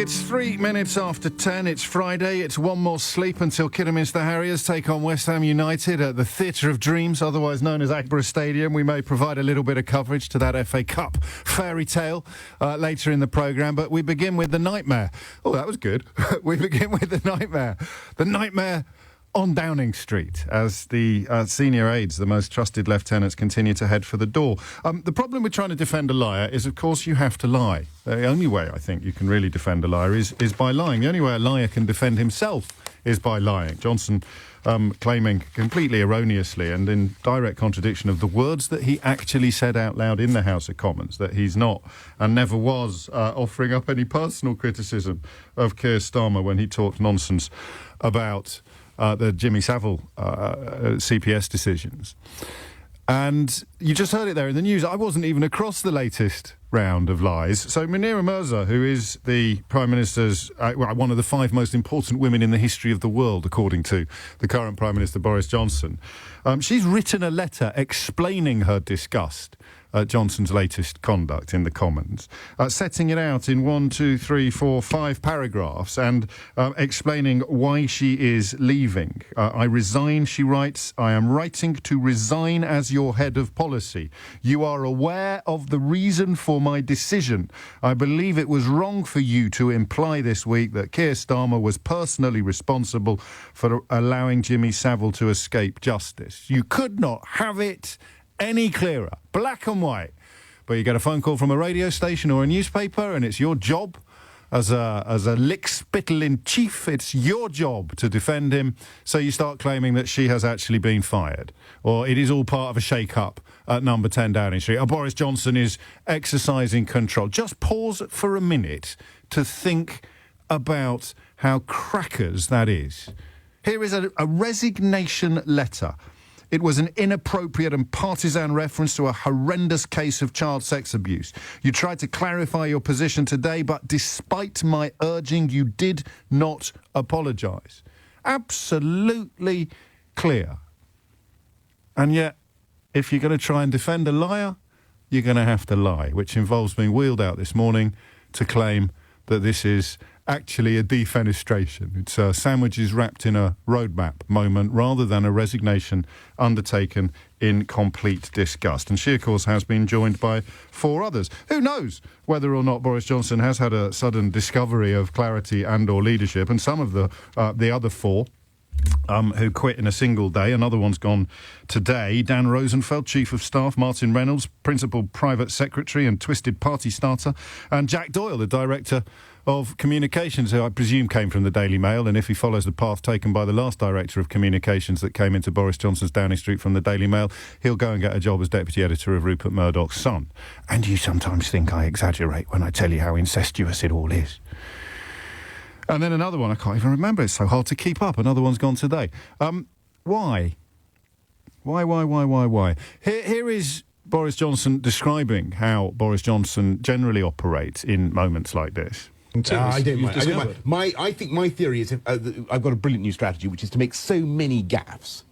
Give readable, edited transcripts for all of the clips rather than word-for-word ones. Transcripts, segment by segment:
It's 3 minutes after 10. It's Friday. It's one more sleep until Kidderminster Harriers take on West Ham United at the Theatre of Dreams, otherwise known as Agborough Stadium. We may provide a little bit of coverage to that FA Cup fairy tale later in the programme, but we begin with the nightmare. Oh, that was good. We begin with the nightmare. The nightmare on Downing Street, as the senior aides, the most trusted lieutenants, continue to head for the door. The problem with trying to defend a liar is, of course, you have to lie. The only way, I think, you can really defend a liar is by lying. The only way a liar can defend himself is by lying. Johnson claiming completely erroneously and in direct contradiction of the words that he actually said out loud in the House of Commons, that he's not and never was offering up any personal criticism of Keir Starmer when he talked nonsense about the Jimmy Saville CPS decisions. And you just heard it there in the news. I wasn't even across the latest round of lies. So Munira Mirza, who is the Prime Minister's, one of the 5 most important women in the history of the world, according to the current Prime Minister, Boris Johnson, she's written a letter explaining her disgust at Johnson's latest conduct in the Commons, setting it out in 5 paragraphs and explaining why she is leaving. I resign, she writes. I am writing to resign as your head of policy. You are aware of the reason for my decision. I believe it was wrong for you to imply this week that Keir Starmer was personally responsible for allowing Jimmy Saville to escape justice. You could not have it any clearer, black and white. But you get a phone call from a radio station or a newspaper, and it's your job as a lick-spittle-in-chief, it's your job to defend him. So you start claiming that she has actually been fired, or it is all part of a shake-up at number 10 Downing Street, or Boris Johnson is exercising control. Just pause for a minute to think about how crackers that is. Here is a resignation letter. It was an inappropriate and partisan reference to a horrendous case of child sex abuse. You tried to clarify your position today, but despite my urging, you did not apologise. Absolutely clear. And yet, if you're going to try and defend a liar, you're going to have to lie, which involves being wheeled out this morning to claim that this is actually a defenestration. It's sandwiches wrapped in a roadmap moment rather than a resignation undertaken in complete disgust. And she, of course, has been joined by 4 others. Who knows whether or not Boris Johnson has had a sudden discovery of clarity and or leadership, and some of the other 4 who quit in a single day. Another one's gone today. Dan Rosenfeld, Chief of Staff, Martin Reynolds, Principal Private Secretary and Twisted Party Starter, and Jack Doyle, the Director of Communications, who I presume came from the Daily Mail, and if he follows the path taken by the last Director of Communications that came into Boris Johnson's Downing Street from the Daily Mail, he'll go and get a job as Deputy Editor of Rupert Murdoch's Sun. And you sometimes think I exaggerate when I tell you how incestuous it all is. And then another one, I can't even remember, it's so hard to keep up. Another one's gone today. Why? Why? Here is Boris Johnson describing how Boris Johnson generally operates in moments like this. I think my theory is I've got a brilliant new strategy, which is to make so many gaffs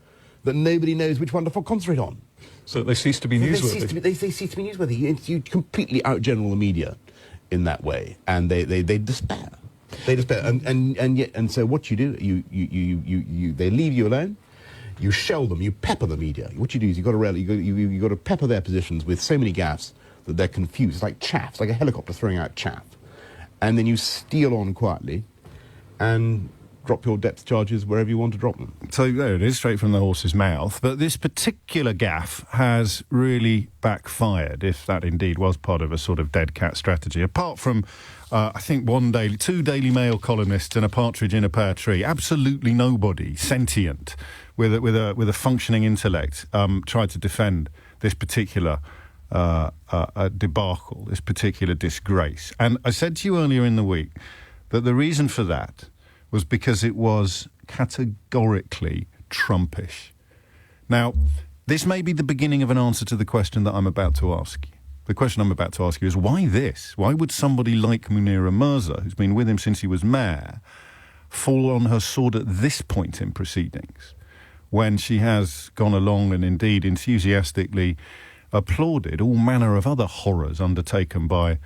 that nobody knows which one to concentrate on. So they cease to be newsworthy. They cease to be newsworthy. You completely outgeneral the media in that way, and they despair. They despair, and so what you do, they leave you alone. You shell them, you pepper the media. What you do is you got to pepper their positions with so many gaffs that they're confused. It's like chaff, it's like a helicopter throwing out chaff. And then you steal on quietly and drop your depth charges wherever you want to drop them. So there it is, straight from the horse's mouth. But this particular gaffe has really backfired, if that indeed was part of a sort of dead cat strategy. Apart from, I think, 2 Daily Mail columnists and a partridge in a pear tree, absolutely nobody sentient with a functioning intellect tried to defend this particular debacle, this particular disgrace. And I said to you earlier in the week that the reason for that was because it was categorically Trumpish. Now, this may be the beginning of an answer to the question that I'm about to ask you. The question I'm about to ask you is, why this? Why would somebody like Munira Mirza, who's been with him since he was mayor, fall on her sword at this point in proceedings, when she has gone along and indeed enthusiastically applauded all manner of other horrors undertaken by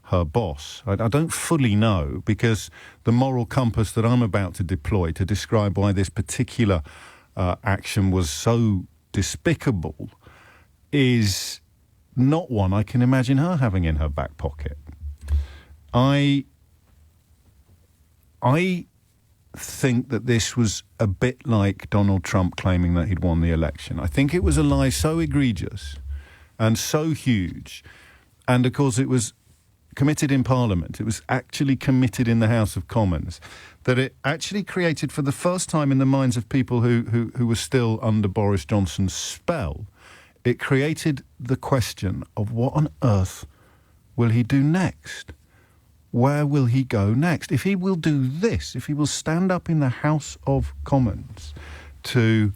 her boss. I don't fully know, because the moral compass that I'm about to deploy to describe why this particular action was so despicable is not one I can imagine her having in her back pocket. I think that this was a bit like Donald Trump claiming that he'd won the election. I think it was a lie so egregious and so huge, and of course it was committed in Parliament, it was actually committed in the House of Commons, that it actually created, for the first time in the minds of people who were still under Boris Johnson's spell, it created the question of what on earth will he do next? Where will he go next? If he will do this, if he will stand up in the House of Commons to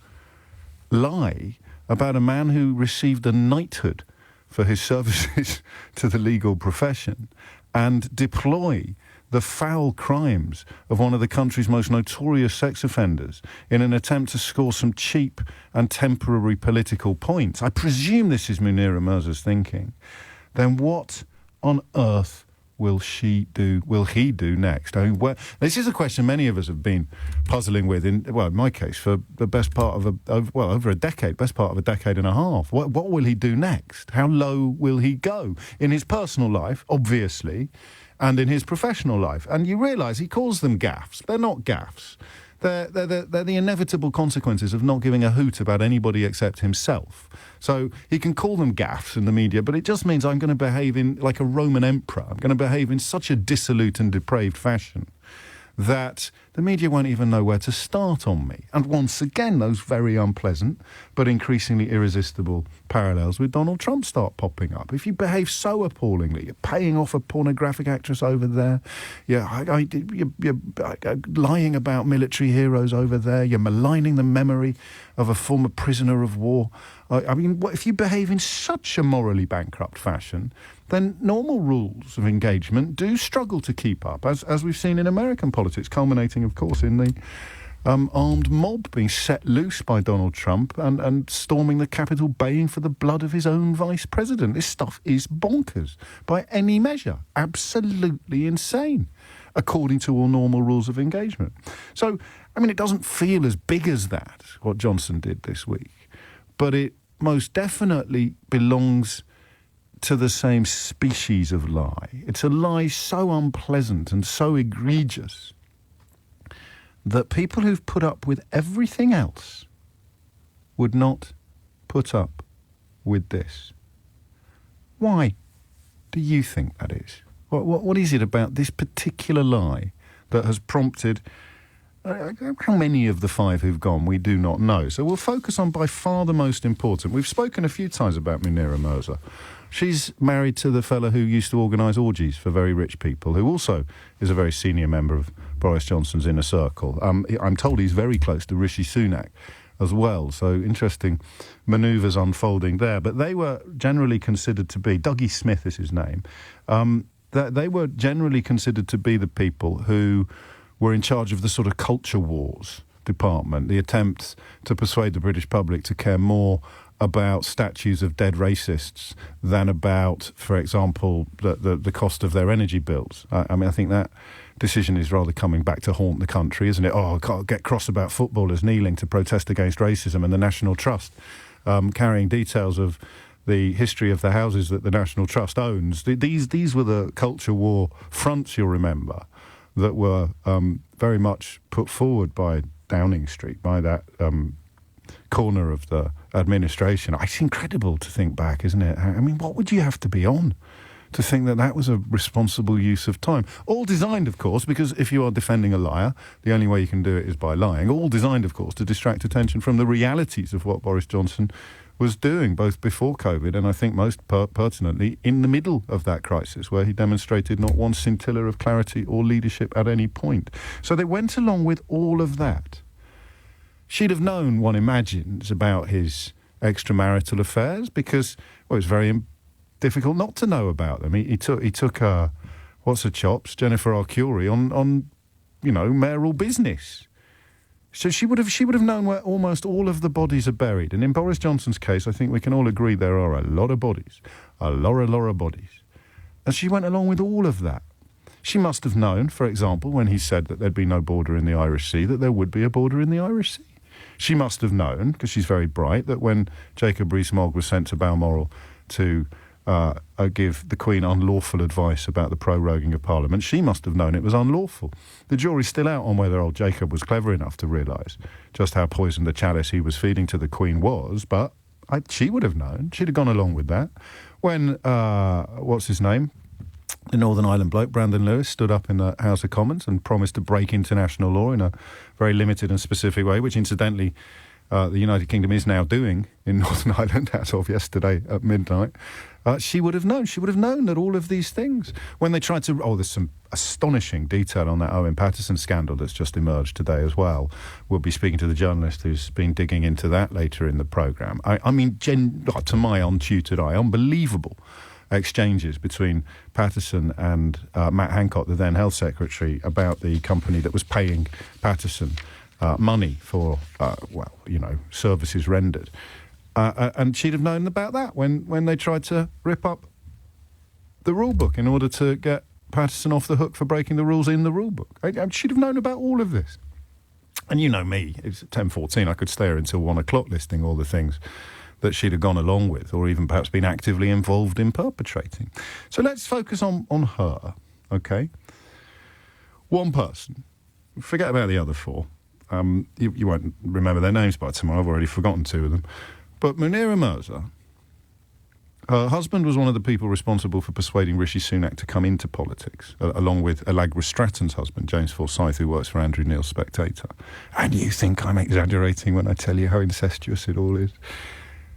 lie about a man who received a knighthood for his services to the legal profession and deploy the foul crimes of one of the country's most notorious sex offenders in an attempt to score some cheap and temporary political points, I presume this is Munira Mirza's thinking, then what on earth will he do next? I mean, this is a question many of us have been puzzling with, in my case, for the best part of over a decade, best part of a decade and a half. What will he do next? How low will he go? In his personal life, obviously, and in his professional life. And you realise he calls them gaffs. They're not gaffs. They're the inevitable consequences of not giving a hoot about anybody except himself. So he can call them gaffes in the media, but it just means I'm going to behave like a Roman emperor. I'm going to behave in such a dissolute and depraved fashion that the media won't even know where to start on me. And once again, those very unpleasant but increasingly irresistible parallels with Donald Trump start popping up. If you behave so appallingly, you're paying off a pornographic actress over there, you're lying about military heroes over there, you're maligning the memory of a former prisoner of war. I mean, if you behave in such a morally bankrupt fashion, then normal rules of engagement do struggle to keep up, as we've seen in American politics, culminating, of course, in the armed mob being set loose by Donald Trump and storming the Capitol, baying for the blood of his own vice president. This stuff is bonkers by any measure, absolutely insane, according to all normal rules of engagement. So, I mean, it doesn't feel as big as that, what Johnson did this week, but it most definitely belongs to the same species of lie. It's a lie so unpleasant and so egregious that people who've put up with everything else would not put up with this. Why do you think that is? What is it about this particular lie that has prompted... how many of the five who've gone, we do not know. So we'll focus on by far the most important. We've spoken a few times about Munira Mirza. She's married to the fella who used to organise orgies for very rich people, who also is a very senior member of Boris Johnson's inner circle. I'm told he's very close to Rishi Sunak as well, so interesting manoeuvres unfolding there. But they were generally considered to be, Dougie Smith is his name, they were generally considered to be the people who were in charge of the sort of culture wars department, the attempts to persuade the British public to care more about statues of dead racists than about, for example, the cost of their energy bills. I mean, I think that decision is rather coming back to haunt the country, isn't it? I can't get cross about footballers kneeling to protest against racism and the National Trust carrying details of the history of the houses that the National Trust owns. These were the culture war fronts, you'll remember, that were very much put forward by Downing Street, by that corner of the administration. It's incredible to think back, isn't it? I mean, what would you have to be on to think that that was a responsible use of time? All designed, of course, because if you are defending a liar, the only way you can do it is by lying. All designed, of course, to distract attention from the realities of what Boris Johnson was doing, both before COVID and I think most pertinently in the middle of that crisis, where he demonstrated not one scintilla of clarity or leadership at any point. So they went along with all of that. She'd have known, one imagines, about his extramarital affairs because, well, it was very difficult not to know about them. He took what's her chops, Jennifer Arcuri, on mayoral business. So she would have known where almost all of the bodies are buried. And in Boris Johnson's case, I think we can all agree there are a lot of bodies, a lot of bodies. And she went along with all of that. She must have known, for example, when he said that there'd be no border in the Irish Sea, that there would be a border in the Irish Sea. She must have known, because she's very bright, that when Jacob Rees-Mogg was sent to Balmoral to give the Queen unlawful advice about the proroguing of Parliament, she must have known it was unlawful. The jury's still out on whether old Jacob was clever enough to realise just how poisoned the chalice he was feeding to the Queen was, but she would have known. She'd have gone along with that. When, what's his name? The Northern Ireland bloke, Brandon Lewis, stood up in the House of Commons and promised to break international law in a very limited and specific way, which incidentally the United Kingdom is now doing in Northern Ireland as of yesterday at midnight. She would have known. She would have known that all of these things, when they tried to... Oh, there's some astonishing detail on that Owen Paterson scandal that's just emerged today as well. We'll be speaking to the journalist who's been digging into that later in the programme. I mean, to my untutored eye, unbelievable exchanges between Paterson and Matt Hancock, the then Health Secretary, about the company that was paying Paterson money for, services rendered. And she'd have known about that when they tried to rip up the rule book in order to get Paterson off the hook for breaking the rules in the rule book. She'd have known about all of this. And you know me, it's 10:14, I could stay here until 1 o'clock listing all the things that she'd have gone along with, or even perhaps been actively involved in perpetrating. So let's focus on her, okay? One person. Forget about the other four. You won't remember their names by tomorrow. I've already forgotten two of them. But Munira Mirza, her husband was one of the people responsible for persuading Rishi Sunak to come into politics, along with Allegra Stratton's husband, James Forsyth, who works for Andrew Neil's Spectator. And you think I'm exaggerating when I tell you how incestuous it all is?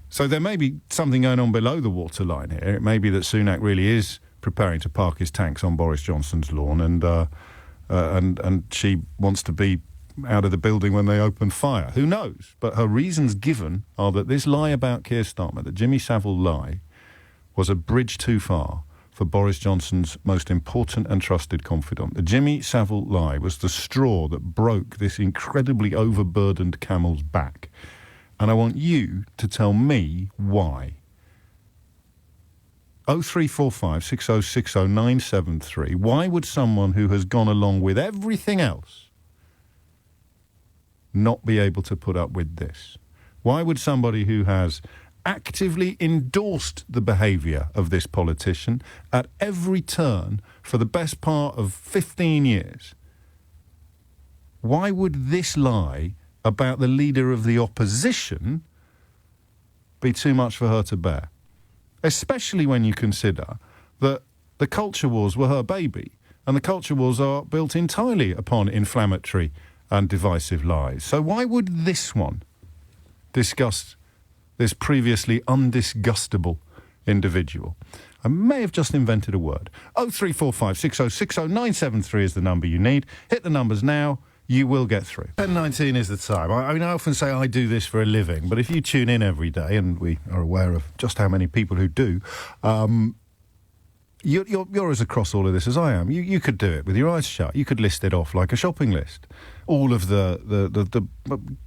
So there may be something going on below the waterline here. It may be that Sunak really is preparing to park his tanks on Boris Johnson's lawn, and she wants to be out of the building when they open fire. Who knows? But her reasons given are that this lie about Keir Starmer, the Jimmy Saville lie, was a bridge too far for Boris Johnson's most important and trusted confidant. The Jimmy Saville lie was the straw that broke this incredibly overburdened camel's back. And I want you to tell me why. 0345 6060 973. Why would someone who has gone along with everything else not be able to put up with this? Why would somebody who has actively endorsed the behaviour of this politician at every turn for the best part of 15 years, why would this lie about the leader of the opposition be too much for her to bear? Especially when you consider that the culture wars were her baby, and the culture wars are built entirely upon inflammatory and divisive lies. So why would this one disgust this previously undisgustable individual? I may have just invented a word. 0345 6060 973 is the number you need. Hit the numbers now. You will get through. 10:19 is the time. I mean, I often say I do this for a living, but if you tune in every day, and we are aware of just how many people who do, you're as across all of this as I am. You could do it with your eyes shut. You could list it off like a shopping list. All of the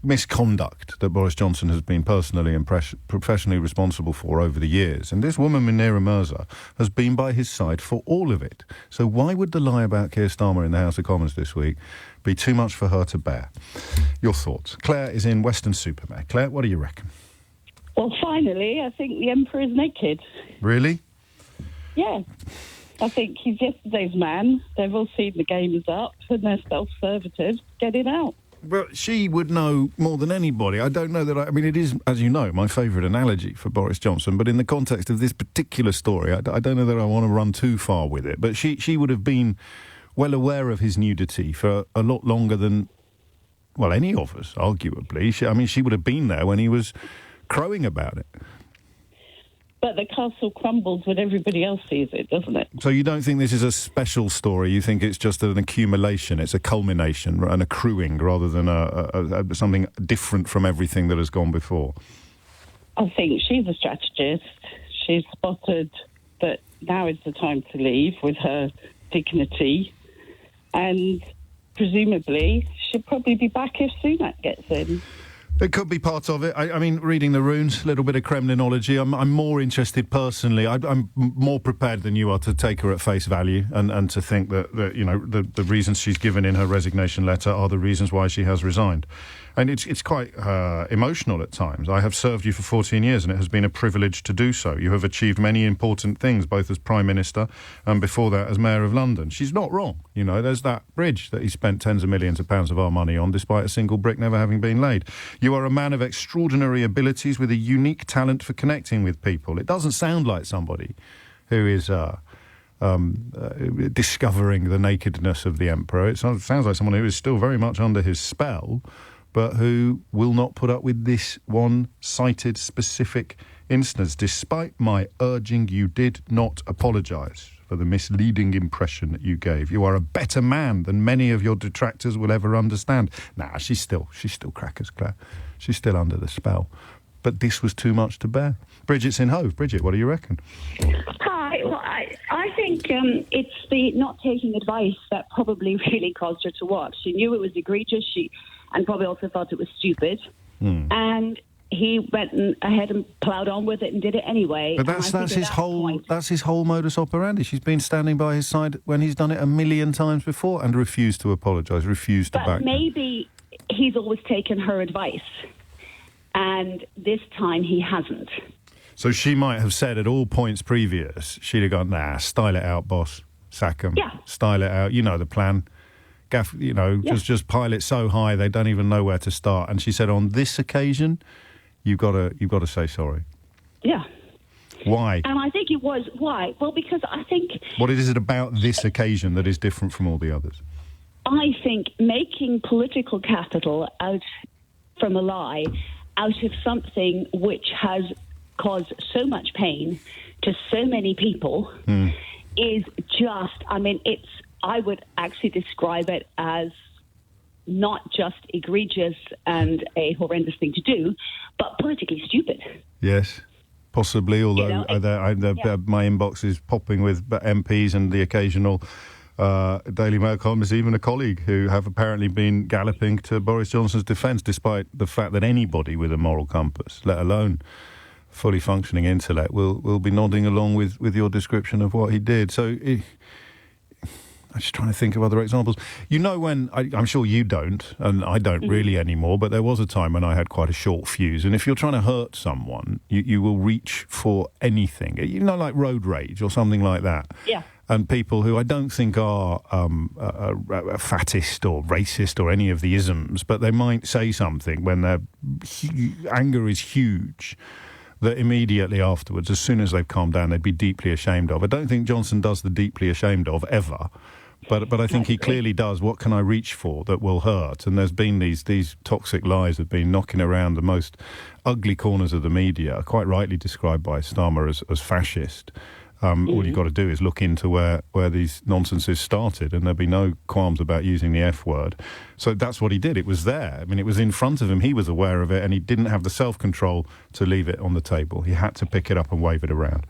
misconduct that Boris Johnson has been personally and professionally responsible for over the years. And this woman, Munira Mirza, has been by his side for all of it. So why would the lie about Keir Starmer in the House of Commons this week be too much for her to bear? Your thoughts. Claire is in Weston-super-Mare. Claire, what do you reckon? Well, finally, I think the Emperor is naked. Really? Yeah. I think he's yesterday's man. They've all seen the game is up and they're self-servitive. Get it out. Well, she would know more than anybody. I don't know that I mean, it is, as you know, my favourite analogy for Boris Johnson, but in the context of this particular story, I don't know that I want to run too far with it. But she would have been well aware of his nudity for a lot longer than, well, any of us, arguably. She would have been there when he was crowing about it. But the castle crumbles when everybody else sees it, doesn't it? So you don't think this is a special story? You think it's just an accumulation, it's a culmination, an accruing, rather than something different from everything that has gone before? I think she's a strategist. She's spotted that now is the time to leave with her dignity, and presumably she'll probably be back if Sunak gets in. It could be part of it. I mean, reading the runes, a little bit of Kremlinology. I'm more interested personally. I'm more prepared than you are to take her at face value and to think that the reasons she's given in her resignation letter are the reasons why she has resigned. And it's quite emotional at times. I have served you for 14 years and it has been a privilege to do so. You have achieved many important things, both as Prime Minister and before that as Mayor of London. She's not wrong. There's that bridge that he spent tens of millions of pounds of our money on, despite a single brick never having been laid. You are a man of extraordinary abilities with a unique talent for connecting with people. It doesn't sound like somebody who is discovering the nakedness of the emperor. It sounds like someone who is still very much under his spell, but who will not put up with this one-cited specific instance. Despite my urging, you did not apologise for the misleading impression that you gave. You are a better man than many of your detractors will ever understand. Nah, she's still crackers, Claire. She's still under the spell. But this was too much to bear. Bridget's in Hove. Bridget, what do you reckon? Hi. Well, I think it's the not taking advice that probably really caused her to walk. She knew it was egregious. And probably also thought it was stupid. And he went ahead and ploughed on with it and did it anyway. But that's his whole modus operandi. She's been standing by his side when he's done it a million times before and refused to apologise, refused to back. But maybe he's always taken her advice, and this time he hasn't. So she might have said at all points previous, she'd have gone, nah, style it out, boss, sack 'em. Yeah. Style it out, you know the plan. Gaff, just pile it so high they don't even know where to start. And she said, on this occasion, you've got to say sorry. Yeah. Why? And I think it was why. Well, because I think what is it about this occasion that is different from all the others? I think making political capital out from a lie, out of something which has caused so much pain to so many people, is just. I mean, I would actually describe it as not just egregious and a horrendous thing to do, but politically stupid. Yes, possibly, although my inbox is popping with MPs and the occasional Daily Mail columnist, even a colleague, who have apparently been galloping to Boris Johnson's defence, despite the fact that anybody with a moral compass, let alone fully functioning intellect, will be nodding along with your description of what he did. So... I'm just trying to think of other examples. When I'm sure you don't, and I don't really anymore, but there was a time when I had quite a short fuse. And if you're trying to hurt someone, you will reach for anything, like road rage or something like that. Yeah. And people who I don't think are fattist or racist or any of the isms, but they might say something when their anger is huge, that immediately afterwards, as soon as they've calmed down, they'd be deeply ashamed of. I don't think Johnson does the deeply ashamed of ever, but I think he clearly does. What can I reach for that will hurt? And there's been these toxic lies that have been knocking around the most ugly corners of the media, quite rightly described by Starmer as fascist. All you've got to do is look into where these nonsenses started, and there'd be no qualms about using the F word. So that's what he did. It was there. I mean, it was in front of him. He was aware of it, and he didn't have the self-control to leave it on the table. He had to pick it up and wave it around.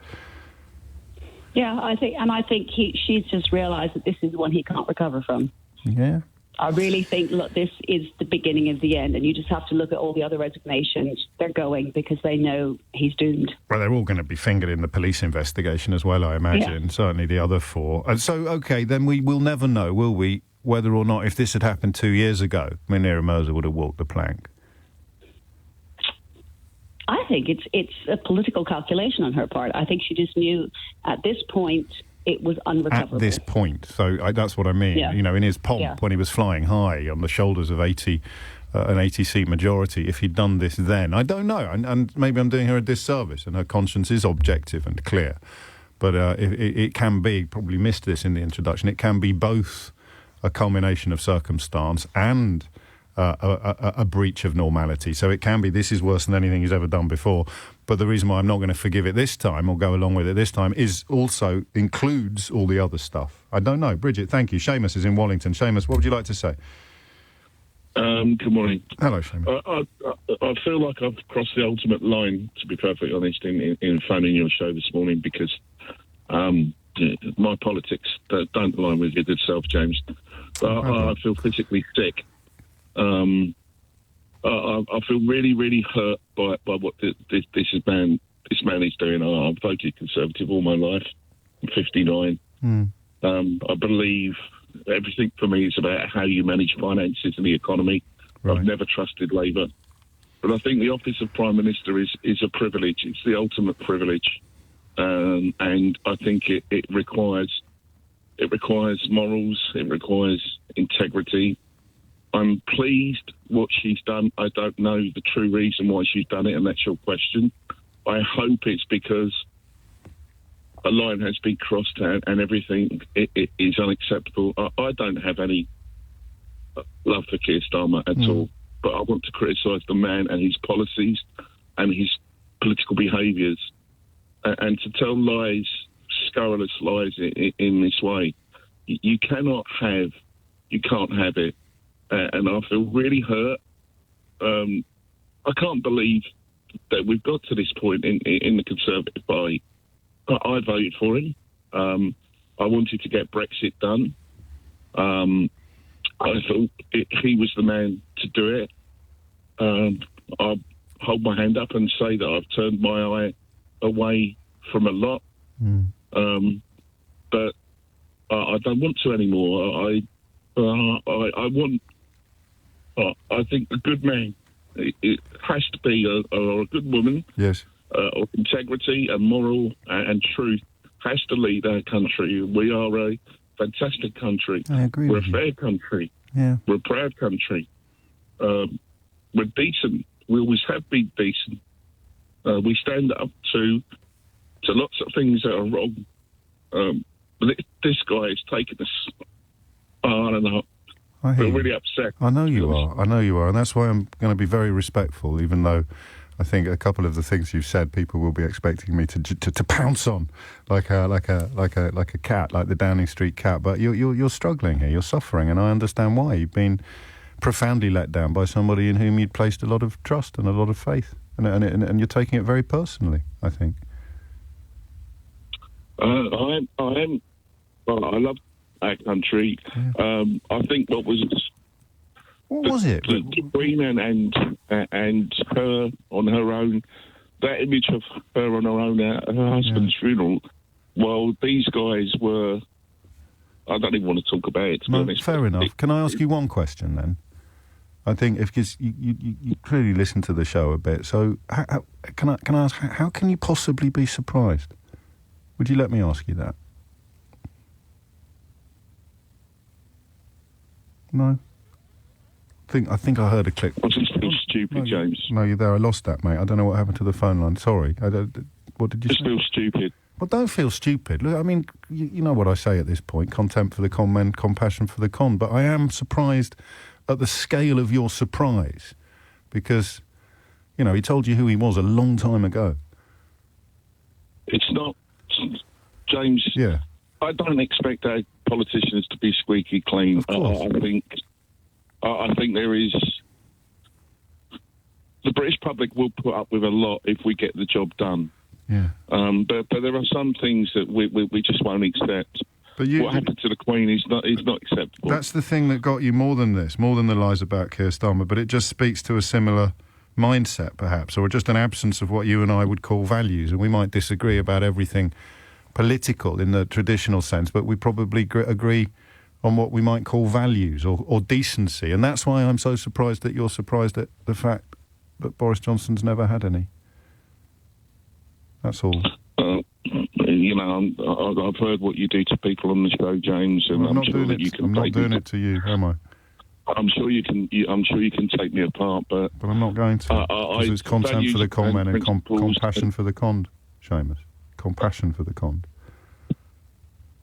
Yeah, I think she's just realised that this is one he can't recover from. Yeah. I really think, look, this is the beginning of the end, and you just have to look at all the other resignations. They're going because they know he's doomed. Well, they're all going to be fingered in the police investigation as well, I imagine. Yeah. Certainly the other four. And so, OK, then we will never know, will we, whether or not, if this had happened 2 years ago, Munira Moser would have walked the plank. I think it's a political calculation on her part. I think she just knew at this point it was unrecoverable. At this point. So that's what I mean. Yeah. In his pomp, when he was flying high on the shoulders of an 80-seat majority, if he'd done this then, I don't know. And maybe I'm doing her a disservice, and her conscience is objective and clear. But it can be, probably missed this in the introduction, it can be both a culmination of circumstance and a breach of normality. So it can be, this is worse than anything he's ever done before. But the reason why I'm not going to forgive it this time, or go along with it this time, is also includes all the other stuff. I don't know. Bridget, thank you. Seamus is in Wallington. Seamus, what would you like to say? Good morning. Hello, Seamus. I feel like I've crossed the ultimate line, to be perfectly honest, in phoning your show this morning, because my politics don't align with your good self, James. I feel physically sick. I've I feel really, really hurt by what this man is doing. I've voted Conservative all my life. I'm 59. I believe everything for me is about how you manage finances and the economy. Right. I've never trusted Labour. But I think the office of Prime Minister is a privilege. It's the ultimate privilege. And I think it requires morals, it requires integrity. I'm pleased what she's done. I don't know the true reason why she's done it, and that's your question. I hope it's because a line has been crossed and everything is unacceptable. I don't have any love for Keir Starmer at all, but I want to criticise the man and his policies and his political behaviours, and to tell lies, scurrilous lies in this way. You can't have it, and I feel really hurt. I can't believe that we've got to this point in the Conservative Party. I voted for him. I wanted to get Brexit done. I thought he was the man to do it. I'll hold my hand up and say that I've turned my eye away from a lot. But I don't want to anymore. I think a good man, it has to be, or a good woman, Yes. Of integrity and moral and truth, has to lead our country. We are a fantastic country. I agree We're with a you. fair country. Yeah. We're a proud country. We're decent. We always have been decent. We stand up to lots of things that are wrong. But this guy is taking us, I don't know. I hear We're you. really upset. I know you are. I know you are, and that's why I'm going to be very respectful, even though I think a couple of the things you've said, people will be expecting me to pounce on like a cat, like the Downing Street cat. But you're struggling here. You're suffering, and I understand why. You've been profoundly let down by somebody in whom you'd placed a lot of trust and a lot of faith, and you're taking it very personally, I think. I am. Well, I love our country. Yeah. I think what was it? the Queen and her on her own, that image of her on her own at her husband's funeral. Well, these guys were. I don't even want to talk about it. To be honest. Fair enough. Can I ask you one question then? I think because you clearly listen to the show a bit, so can I ask how can you possibly be surprised? Would you let me ask you that? No. I think I heard a click. I just feel stupid, James. No, you're there. I lost that, mate. I don't know what happened to the phone line. Sorry. What did you Just say? feel stupid. Well, don't feel stupid. Look, I mean, you know what I say at this point. Contempt for the con men, compassion for the con. But I am surprised at the scale of your surprise because, you know, he told you who he was a long time ago. It's not, James. Yeah. I don't expect our politicians to be squeaky clean. Of course. I think there is. The British public will put up with a lot if we get the job done. Yeah. But there are some things that we just won't accept. But what happened to the Queen is not acceptable. That's the thing that got you more than this, more than the lies about Keir Starmer. But it just speaks to a similar mindset, perhaps, or just an absence of what you and I would call values. And we might disagree about everything political in the traditional sense, but we probably agree on what we might call values or decency. And that's why I'm so surprised that you're surprised at the fact that Boris Johnson's never had any. That's all. You know, I've heard what you do to people on the show, James, and I'm sure that you can. I'm not doing it to you, am I? I'm sure you can. I'm sure you can take me apart, but I'm not going to. Because it's contempt for the con men and compassion for the con, Seamus. Compassion for the con.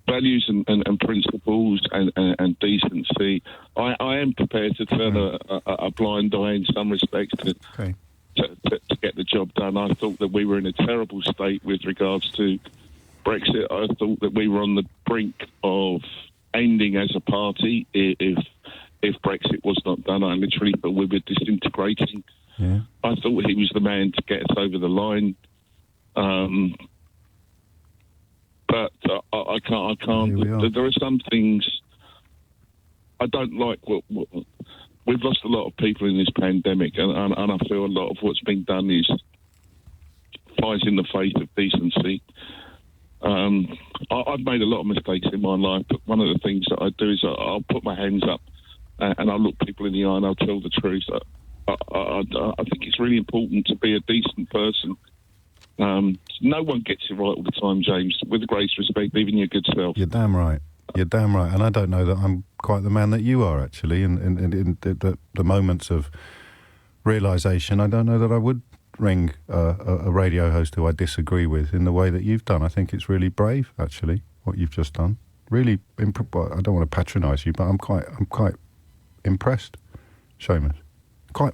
Values and principles and decency. I am prepared to turn a blind eye in some respects to get the job done. I thought that we were in a terrible state with regards to Brexit. I thought that we were on the brink of ending as a party if Brexit was not done. I literally thought we were disintegrating. Yeah. I thought he was the man to get us over the line. But I can't. There are some things I don't like. we've lost a lot of people in this pandemic, and I feel a lot of what's been done is flies in the face of decency. I've made a lot of mistakes in my life, but one of the things that I do is I'll put my hands up and I'll look people in the eye and I'll tell the truth. I think it's really important to be a decent person. No one gets it right all the time, James. With the greatest respect, even your good self. You're damn right. You're damn right. And I don't know that I'm quite the man that you are, actually. In the moments of realisation, I don't know that I would ring a radio host who I disagree with in the way that you've done. I think it's really brave, actually, what you've just done. Really, I don't want to patronise you, but I'm quite impressed, Seamus.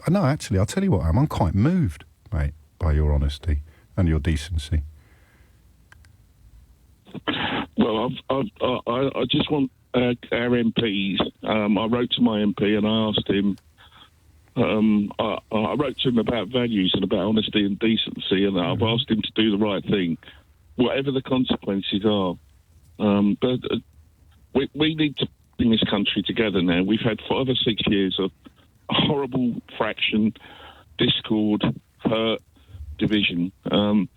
No, actually, I'll tell you what I'm quite moved, mate, by your honesty and your decency. Well, I just want our MPs. I wrote to my MP and I asked him. I wrote to him about values and about honesty and decency, and I've asked him to do the right thing, whatever the consequences are. But we need to bring this country together now. We've had 5 or 6 years of horrible fraction, discord, hurt, division, and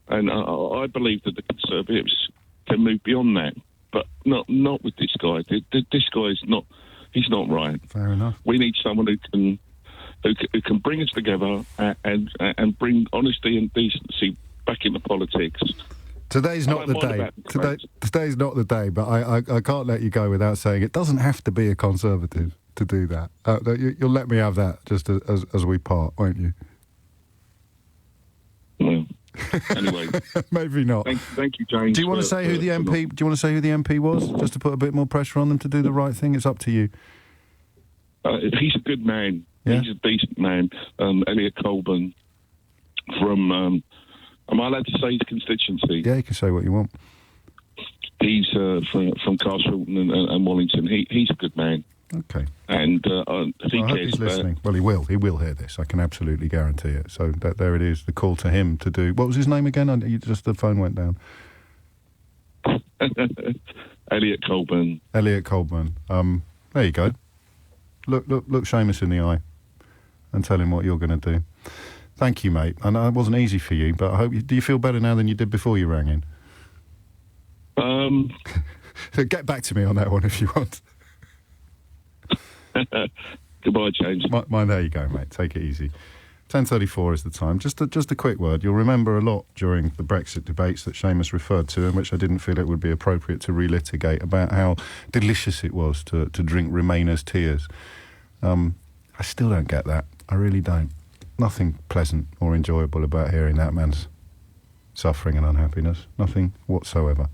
I believe that the Conservatives can move beyond that, but not with this guy. This guy is not. He's not right. Fair enough. We need someone who can bring us together and bring honesty and decency back into politics. Today's not the day. Today's not the day, but I can't let you go without saying it doesn't have to be a Conservative to do that. You'll let me have that just as we part, won't you? Well, anyway, maybe not. Thank you, James. Do you want to say who the MP? Do you want to say who the MP was, just to put a bit more pressure on them to do the right thing? It's up to you. He's a good man. Yeah? He's a decent man. Elliot Colburn from. Am I allowed to say his constituency? Yeah, you can say what you want. He's from Carshalton and Wallington. He's a good man. Okay. And I hope he's listening. Well, he will. He will hear this. I can absolutely guarantee it. So there it is. The call to him to do. What was his name again? The phone went down. Elliot Colburn. Elliot Colburn. There you go. Look Seamus in the eye and tell him what you're going to do. Thank you, mate. I know it wasn't easy for you, but I hope do you feel better now than you did before you rang in? So get back to me on that one if you want. Goodbye, James. There you go, mate. Take it easy. 10:34 is the time. Just a quick word. You'll remember a lot during the Brexit debates that Seamus referred to, in which I didn't feel it would be appropriate to relitigate, about how delicious it was to drink Remainers' tears. I still don't get that. I really don't. Nothing pleasant or enjoyable about hearing that man's suffering and unhappiness. Nothing whatsoever.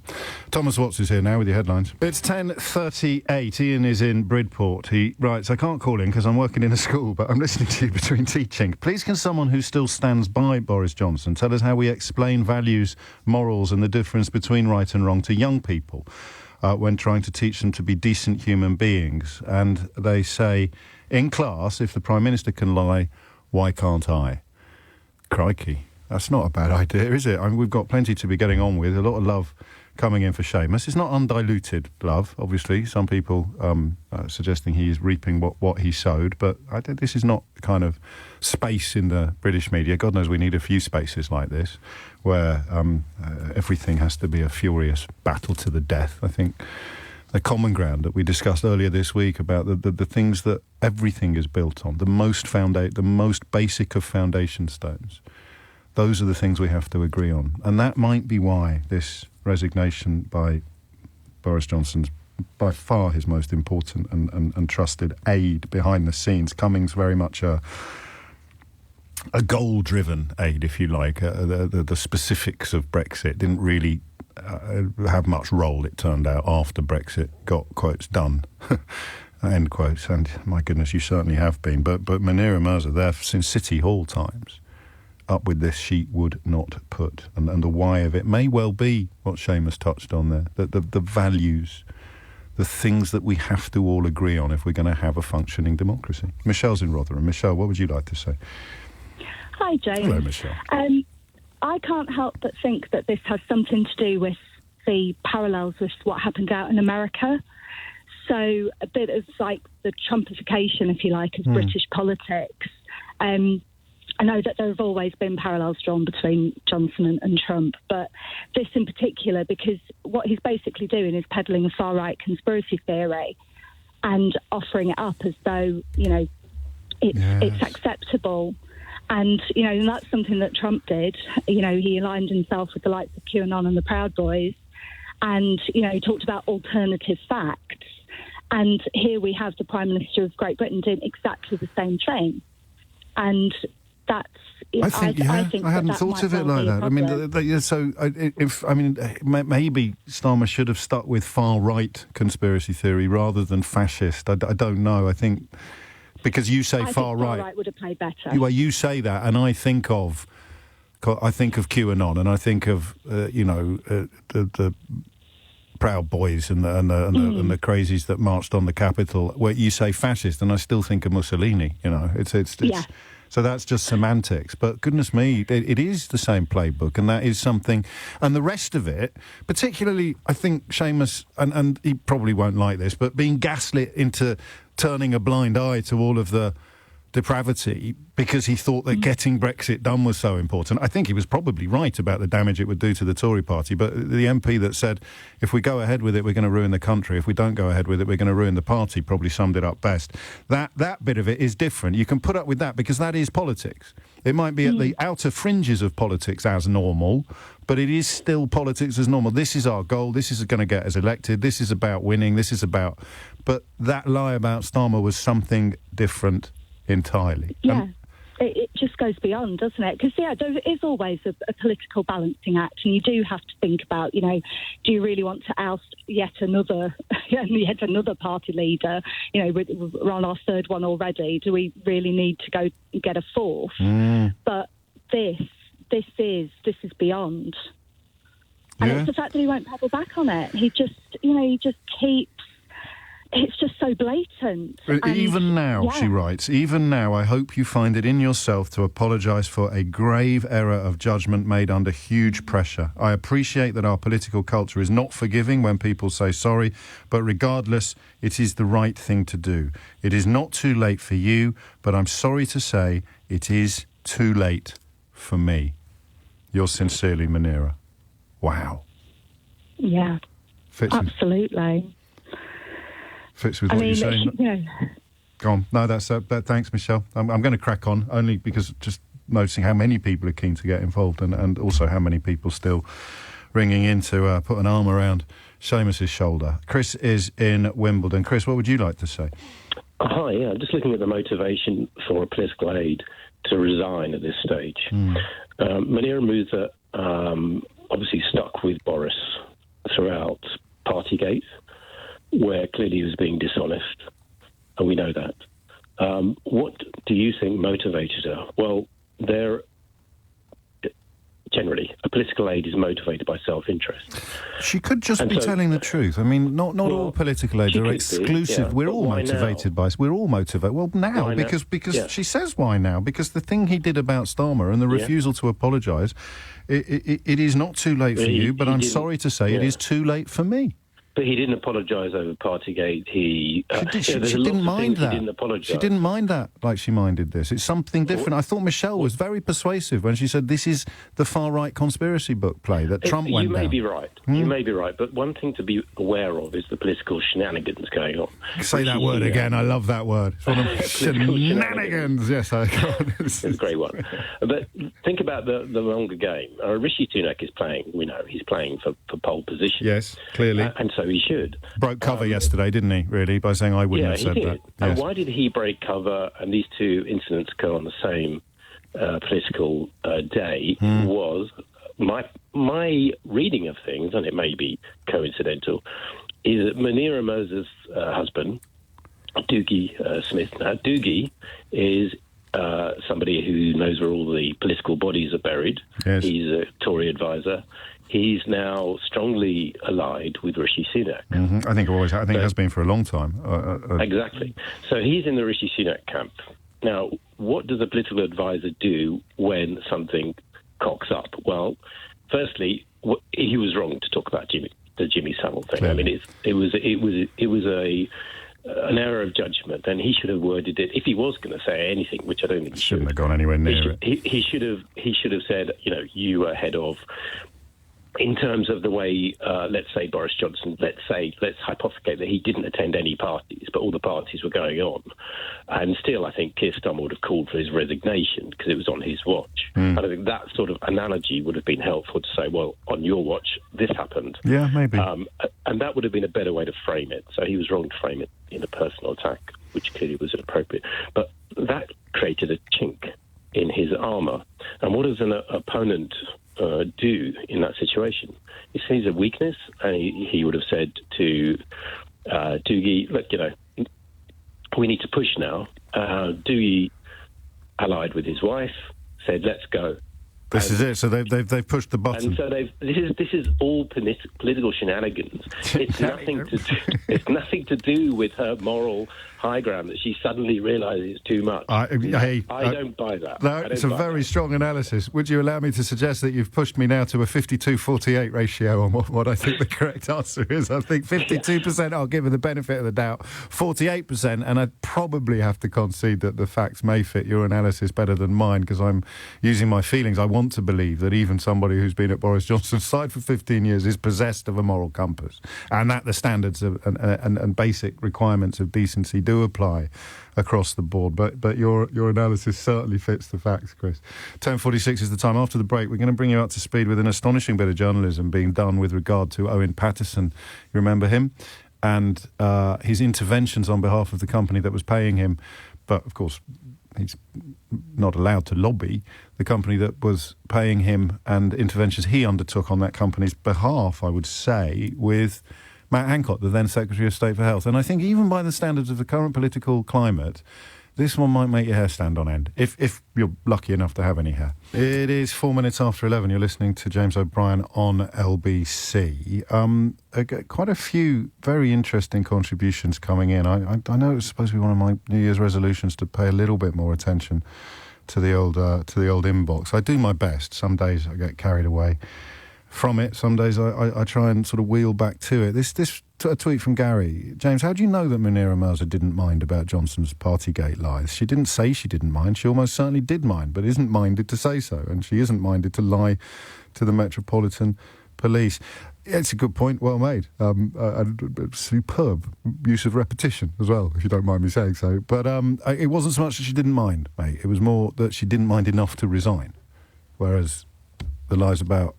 Thomas Watts is here now with your headlines. It's 10:38. Ian is in Bridport. He writes, I can't call in because I'm working in a school, but I'm listening to you between teaching. Please can someone who still stands by Boris Johnson tell us how we explain values, morals and the difference between right and wrong to young people when trying to teach them to be decent human beings? And they say, in class, if the Prime Minister can lie, why can't I? Crikey. That's not a bad idea, is it? I mean, we've got plenty to be getting on with. A lot of love coming in for Seamus. It's not undiluted love, obviously. Some people suggesting he is reaping what he sowed, but I think this is not kind of space in the British media. God knows we need a few spaces like this where everything has to be a furious battle to the death. I think the common ground that we discussed earlier this week about the things that everything is built on, the most basic of foundation stones. Those are the things we have to agree on. And that might be why this resignation by Boris Johnson's by far his most important and trusted aide behind the scenes. Cummings very much a goal-driven aide, if you like. The specifics of Brexit didn't really have much role, it turned out, after Brexit got, quotes, done. End quotes. And my goodness, you certainly have been. But Munira Mirza there since City Hall times, up with this she would not put. And the why of it may well be what Seamus touched on there, the values, the things that we have to all agree on if we're going to have a functioning democracy. Michelle's in Rotherham. Michelle, what would you like to say? Hi, James. Hello, Michelle. I can't help but think that this has something to do with the parallels with what happened out in America. So a bit of like the Trumpification, if you like, of British politics. I know that there have always been parallels drawn between Johnson and Trump, but this in particular, because what he's basically doing is peddling a far-right conspiracy theory and offering it up as though, it's acceptable. And, and that's something that Trump did. He aligned himself with the likes of QAnon and the Proud Boys. And, he talked about alternative facts. And here we have the Prime Minister of Great Britain doing exactly the same thing. And that's... I hadn't thought of it like that. Maybe Starmer should have stuck with far-right conspiracy theory rather than fascist. I don't know. I think... Because you say far-right... far-right would have played better. Well, you say that, and I think of QAnon, and I think of, the Proud Boys and the crazies that marched on the Capitol, where you say fascist, and I still think of Mussolini. It's so that's just semantics. But goodness me, it is the same playbook, and that is something. And the rest of it, particularly, I think Seamus, and he probably won't like this, but being gaslit into turning a blind eye to all of the depravity because he thought that getting Brexit done was so important. I think he was probably right about the damage it would do to the Tory party, but the MP that said, if we go ahead with it, we're going to ruin the country. If we don't go ahead with it, we're going to ruin the party, probably summed it up best. That bit of it is different. You can put up with that because that is politics. It might be at the outer fringes of politics as normal, but it is still politics as normal. This is our goal. This is going to get us elected. This is about winning. This is about... But that lie about Starmer was something different entirely. Yeah, it just goes beyond, doesn't it? Because, there is always a political balancing act, and you do have to think about, do you really want to oust yet another party leader? We're on our third one already. Do we really need to go get a fourth? But this is beyond. And it's the fact that he won't pedal back on it. He just keeps... It's just so blatant. Even now, she writes, even now, I hope you find it in yourself to apologise for a grave error of judgment made under huge pressure. I appreciate that our political culture is not forgiving when people say sorry, but regardless, it is the right thing to do. It is not too late for you, but I'm sorry to say it is too late for me. Yours sincerely, Munira. Wow. Yeah, absolutely. Fits with what you're saying. Go on. No, that's thanks, Michelle. I'm going to crack on, only because just noticing how many people are keen to get involved and also how many people still ringing in to put an arm around Seamus's shoulder. Chris is in Wimbledon. Chris, what would you like to say? Hi, just looking at the motivation for a political aide to resign at this stage. Munira Musa obviously stuck with Boris throughout Partygate, where clearly he was being dishonest, and we know that. What do you think motivated her? Well, generally, a political aide is motivated by self-interest. She could just be telling the truth. I mean, not all political aides are exclusive. We're all motivated by... We're all motivated. Well, now, because she says why now. Because the thing he did about Starmer and the refusal to apologise, it is not too late for you, but I'm sorry to say it is too late for me. But he didn't apologise over Partygate. She didn't mind that. He didn't apologise. She didn't mind that like she minded this. It's something different. I thought Michelle was very persuasive when she said this is the far-right conspiracy book play that Trump went down. You may be right. You may be right. But one thing to be aware of is the political shenanigans going on. Say that word again. I love that word. It's one of shenanigans. Yes, it's a great one. But think about the longer game. Rishi Sunak is playing. We know he's playing for pole position. Yes, clearly. And so he should. Broke cover yesterday, didn't he, really, by saying I wouldn't have said that. And why did he break cover and these two incidents occur on the same political day was my reading of things, and it may be coincidental, is that Munira Musa's husband, Doogie Smith. Now, Doogie is somebody who knows where all the political bodies are buried. Yes. He's a Tory advisor. He's now strongly allied with Rishi Sunak. I think it has been for a long time. Exactly. So he's in the Rishi Sunak camp. Now, what does a political advisor do when something cocks up? Well, firstly, he was wrong to talk about the Jimmy Saville thing. Clearly. I mean, it was an error of judgment, and he should have worded it. If he was going to say anything, which I don't think he shouldn't have gone anywhere near it. He should have said, you were head of. In terms of the way, let's say Boris Johnson, let's hypothecate that he didn't attend any parties, but all the parties were going on. And still, I think Keir Starmer would have called for his resignation because it was on his watch. And I think that sort of analogy would have been helpful to say, well, on your watch, this happened. Yeah, maybe. And that would have been a better way to frame it. So he was wrong to frame it in a personal attack, which clearly was inappropriate. But that created a chink in his armour. And what does an opponent do in that situation? He sees a weakness, and he would have said to Doogie, look, we need to push now. Doogie, allied with his wife, said, let's go. This is it. So they've pushed the button. And so this is all political shenanigans. It's nothing to do with her moral high ground that she suddenly realises too much. I don't buy that. No, it's a very strong analysis. Would you allow me to suggest that you've pushed me now to a 52-48 ratio on what I think the correct answer is? I think 52% I'll give her the benefit of the doubt, 48%, and I'd probably have to concede that the facts may fit your analysis better than mine because I'm using my feelings. I want to believe that even somebody who's been at Boris Johnson's side for 15 years is possessed of a moral compass, and that the standards and basic requirements of decency do apply across the board. But your analysis certainly fits the facts, Chris. 10:46 is the time. After the break, we're going to bring you up to speed with an astonishing bit of journalism being done with regard to Owen Paterson. You remember him? And his interventions on behalf of the company that was paying him. But, of course, he's not allowed to lobby the company that was paying him, and interventions he undertook on that company's behalf, I would say, with Matt Hancock, the then Secretary of State for Health. And I think even by the standards of the current political climate, this one might make your hair stand on end, if you're lucky enough to have any hair. It is 4 minutes after 11. You're listening to James O'Brien on LBC. Quite a few very interesting contributions coming in. I know it's supposed to be one of my New Year's resolutions to pay a little bit more attention to the old inbox. I do my best. Some days I get carried away from it. Some days I try and sort of wheel back to it. A tweet from Gary. James, how do you know that Munira Mirza didn't mind about Johnson's Partygate lies? She didn't say she didn't mind. She almost certainly did mind, but isn't minded to say so. And she isn't minded to lie to the Metropolitan Police. It's a good point, well made. Superb use of repetition as well, if you don't mind me saying so. But it wasn't so much that she didn't mind, mate. It was more that she didn't mind enough to resign. Whereas the lies about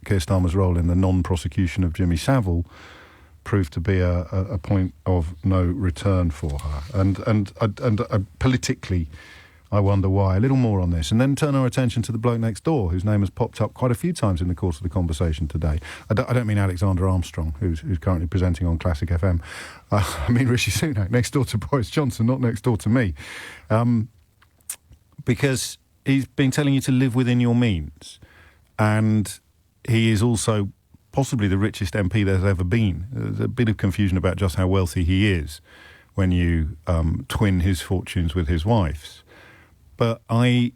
Keir Starmer's role in the non-prosecution of Jimmy Saville proved to be a point of no return for her. And politically, I wonder why. A little more on this. And then turn our attention to the bloke next door, whose name has popped up quite a few times in the course of the conversation today. I don't mean Alexander Armstrong, who's currently presenting on Classic FM. I mean Rishi Sunak, next door to Boris Johnson, not next door to me. Because he's been telling you to live within your means. And he is also possibly the richest MP there's ever been. There's a bit of confusion about just how wealthy he is when you twin his fortunes with his wife's. But I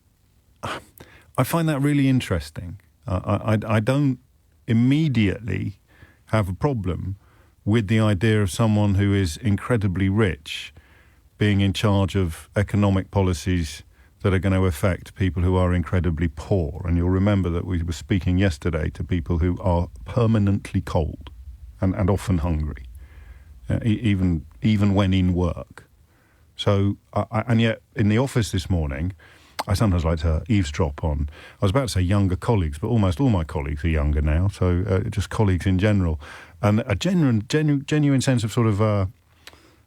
find that really interesting. I don't immediately have a problem with the idea of someone who is incredibly rich being in charge of economic policies that are going to affect people who are incredibly poor. And you'll remember that we were speaking yesterday to people who are permanently cold and often hungry, even when in work. So, and yet in the office this morning, I sometimes like to eavesdrop on, I was about to say younger colleagues, but almost all my colleagues are younger now, so just colleagues in general. And a genuine sense of sort of,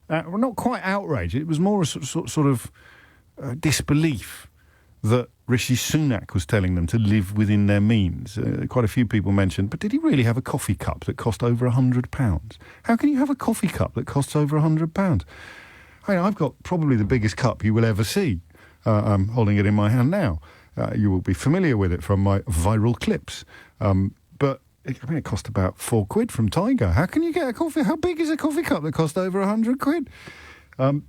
not quite outrage, it was more a sort of disbelief that Rishi Sunak was telling them to live within their means. Quite a few people mentioned, but did he really have a coffee cup that cost over £100? How can you have a coffee cup that costs over £100? I've got probably the biggest cup you will ever see. I'm holding it in my hand now. You will be familiar with it from my viral clips. But it cost about £4 from Tiger. How can you get a coffee? How big is a coffee cup that cost over £100?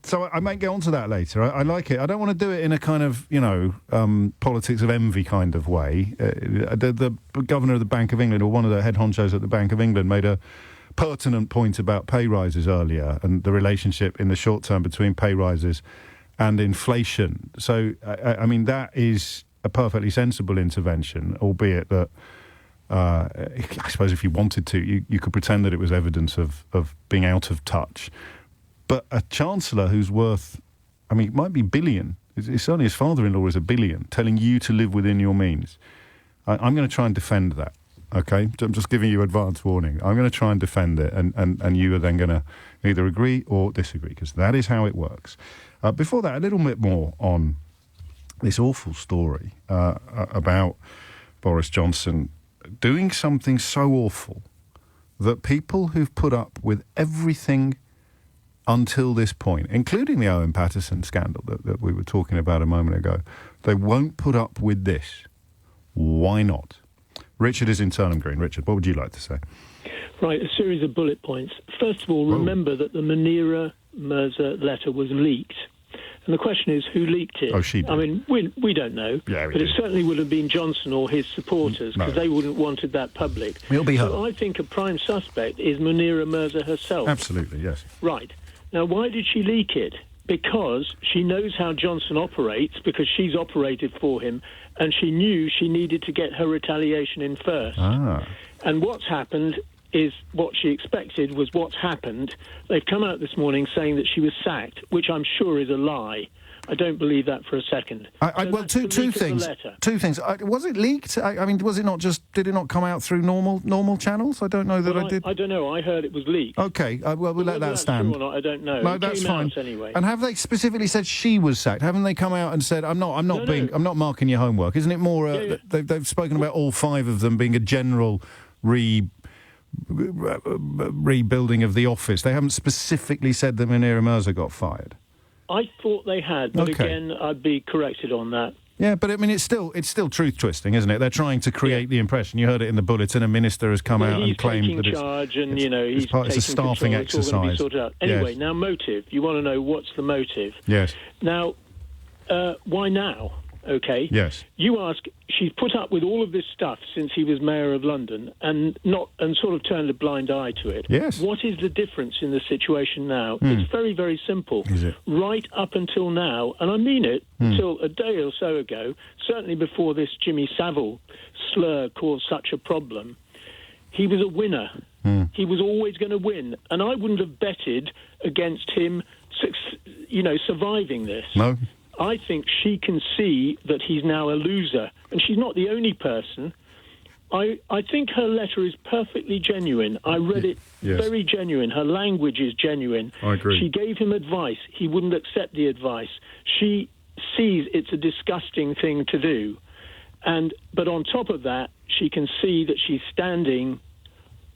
So I might get onto that later. I like it. I don't want to do it in a kind of, politics of envy kind of way. The governor of the Bank of England, or one of the head honchos at the Bank of England, made a pertinent point about pay rises earlier and the relationship in the short term between pay rises and inflation. So, I mean, that is a perfectly sensible intervention, albeit that I suppose if you wanted to, you could pretend that it was evidence of being out of touch. But a chancellor who's worth, I mean, it might be billion. It's certainly his father-in-law is $1 billion, telling you to live within your means. I'm going to try and defend that, okay? I'm just giving you advance warning. I'm going to try and defend it, and you are then going to either agree or disagree, because that is how it works. Before that, a little bit more on this awful story about Boris Johnson doing something so awful that people who've put up with everything until this point, including the Owen Paterson scandal that we were talking about a moment ago, they won't put up with this. Why not? Richard is in Turnham Green. Richard, what would you like to say? Right, a series of bullet points. First of all, remember that the Munira Mirza letter was leaked. And the question is, who leaked it? Oh, she did. I mean, we don't know. Yeah, but it certainly would have been Johnson or his supporters, because they wouldn't have wanted that public. It'll be her. So I think a prime suspect is Munira Mirza herself. Absolutely, yes. Right. Now, why did she leak it? Because she knows how Johnson operates, because she's operated for him, and she knew she needed to get her retaliation in first. And what's happened is what she expected was what's happened. They've come out this morning saying that she was sacked, which I'm sure is a lie. I don't believe that for a second. Well, two things. Two things. Was it leaked? I mean, was it not just? Did it not come out through normal channels? I don't know that I did. I don't know. I heard it was leaked. Okay. Well, we'll let that stand. True or not, I don't know. No, it that's came fine. Out anyway. And have they specifically said she was sacked? Haven't they come out and said, I'm not marking your homework? Isn't it more? They've spoken about all 5 of them being a general rebuilding of the office. They haven't specifically said that Munira Mirza got fired. I thought they had, but again, I'd be corrected on that. Yeah, but I mean, it's still truth twisting, isn't it? They're trying to create the impression. You heard it in the bulletin. A minister has come out and claimed that it's a staffing exercise. Anyway, now motive. You want to know what's the motive? Yes. Now, why now? Okay. Yes. You ask. She's put up with all of this stuff since he was mayor of London, and sort of turned a blind eye to it. Yes. What is the difference in the situation now? It's very, very simple. Is it? Right up until now, and I mean it, until a day or so ago, certainly before this Jimmy Saville slur caused such a problem, he was a winner. He was always going to win, and I wouldn't have betted against him, surviving this. No. I think she can see that he's now a loser, and she's not the only person. I think her letter is perfectly genuine. I read it, very genuine. Her language is genuine. I agree. She gave him advice. He wouldn't accept the advice. She sees it's a disgusting thing to do. But on top of that, she can see that she's standing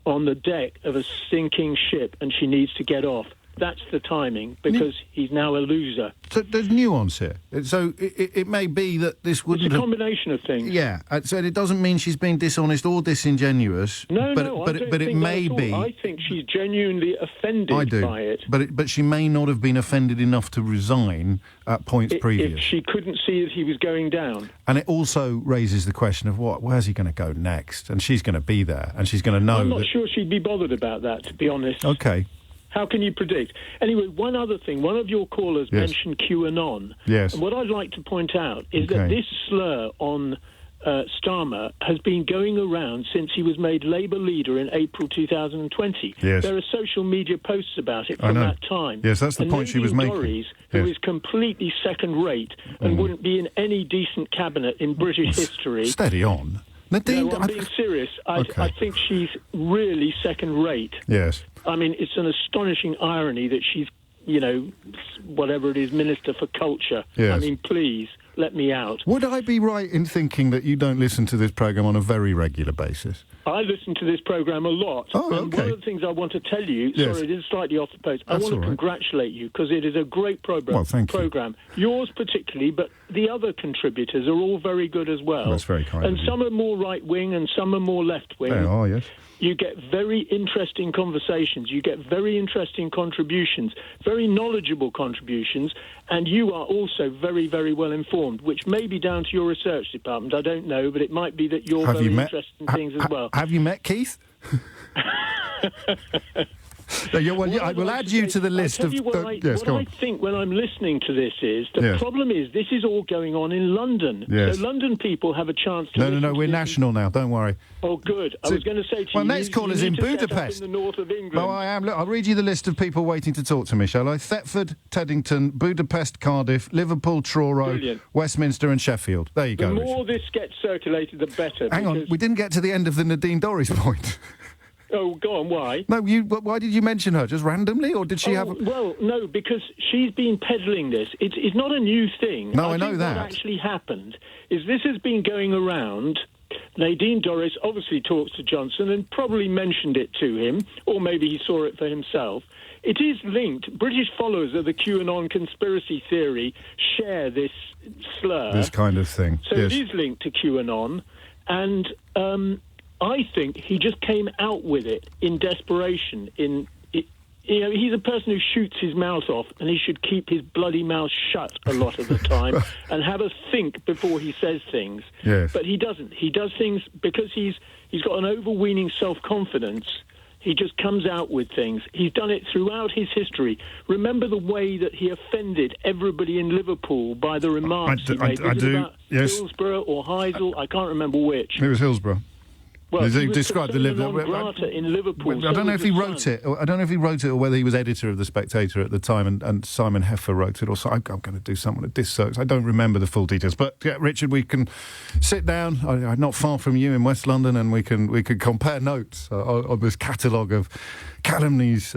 on the deck of a sinking ship and she needs to get off. That's the timing, because he's now a loser. So there's nuance here. So it may be that this wouldn't... It's a combination of things. Yeah, so it doesn't mean she's being dishonest or disingenuous. But it may be... I think she's genuinely offended by it. But she may not have been offended enough to resign at points previous. If she couldn't see that he was going down. And it also raises the question of where's he going to go next? And she's going to be there, and she's going to know... I'm not sure she'd be bothered about that, to be honest. Okay. How can you predict? Anyway, one other thing. One of your callers mentioned QAnon. Yes. And what I'd like to point out is that this slur on Starmer has been going around since he was made Labour leader in April 2020. Yes. There are social media posts about it from that time. Yes, that's the point she was making. Doris, who is completely second-rate and wouldn't be in any decent cabinet in British history. Steady on. Nadine, no, I'm being serious. I think she's really second-rate. Yes. I mean, it's an astonishing irony that she's, whatever it is, Minister for Culture. Yes. I mean, please, let me out. Would I be right in thinking that you don't listen to this programme on a very regular basis? I listen to this programme a lot. Oh, okay. And one of the things I want to tell you, sorry, it is slightly off the post, I want to congratulate you, because it is a great programme. Well, thank you. Yours particularly, but the other contributors are all very good as well. That's very kind And of you. some are more right-wing and some are more left-wing. They are, yes. You get very interesting conversations. You get very interesting contributions, very knowledgeable contributions, and you are also very, very well informed, which may be down to your research department. I don't know, but it might be that you're very interested in things as well. Have you met Keith? No, I will add you to the list of... Yes, what I think when I'm listening to this is, the problem is this is all going on in London. Yes. So London people have a chance to... No, we're national now, don't worry. Oh, good. I was going to say to you... Well, next call is in Budapest. In the north of England. No, I am. Look, I'll read you the list of people waiting to talk to me, shall I? Thetford, Teddington, Budapest, Cardiff, Liverpool, Truro, Brilliant. Westminster and Sheffield. There you go, The more this gets circulated, the better. Hang on, we didn't get to the end of the Nadine Dorries point. Oh, go on, why? No, why did you mention her? Just randomly, or did she have... Well, no, because she's been peddling this. It's not a new thing. No, I know that. What actually happened is this has been going around. Nadine Dorries obviously talks to Johnson and probably mentioned it to him, or maybe he saw it for himself. It is linked. British followers of the QAnon conspiracy theory share this slur. This kind of thing. So it is linked to QAnon, and... I think he just came out with it in desperation. He's a person who shoots his mouth off, and he should keep his bloody mouth shut a lot of the time and have a think before he says things. Yes. But he doesn't. He does things because he's got an overweening self-confidence. He just comes out with things. He's done it throughout his history. Remember the way that he offended everybody in Liverpool by the remarks he made. I do. About Yes. Hillsborough or Heysel? I can't remember which. It was Hillsborough. Well, he described the Liverpool. in Liverpool. I don't know if he wrote it. I don't know if he wrote it or whether he was editor of The Spectator at the time, and Simon Heffer wrote it. Or so I'm going to do someone a disservice. I don't remember the full details. But yeah, Richard, we can sit down. I'm not far from you in West London, and we could compare notes on this catalogue of calumnies,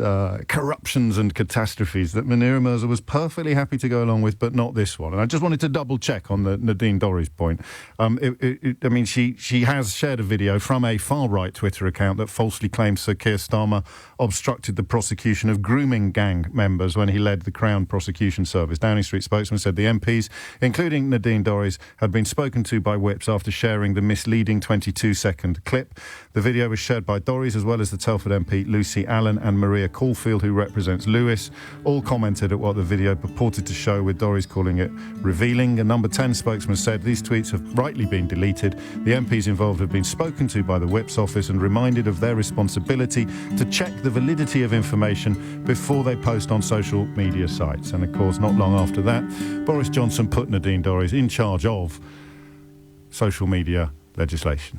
corruptions and catastrophes that Munira Mirza was perfectly happy to go along with, but not this one. And I just wanted to double check on the Nadine Dorries point. I mean, she has shared a video from a far-right Twitter account that falsely claims Sir Keir Starmer obstructed the prosecution of grooming gang members when he led the Crown Prosecution Service. Downing Street spokesman said the MPs, including Nadine Dorries, had been spoken to by whips after sharing the misleading 22-second clip. The video was shared by Dorries as well as the Telford MP Lucy Allen and Maria Caulfield, who represents Lewis. All commented at what the video purported to show, with Dorries calling it revealing. A Number 10 spokesman said these tweets have rightly been deleted. The MPs involved have been spoken to by the Whip's office and reminded of their responsibility to check the validity of information before they post on social media sites. And of course, not long after that, Boris Johnson put Nadine Dorries in charge of social media legislation.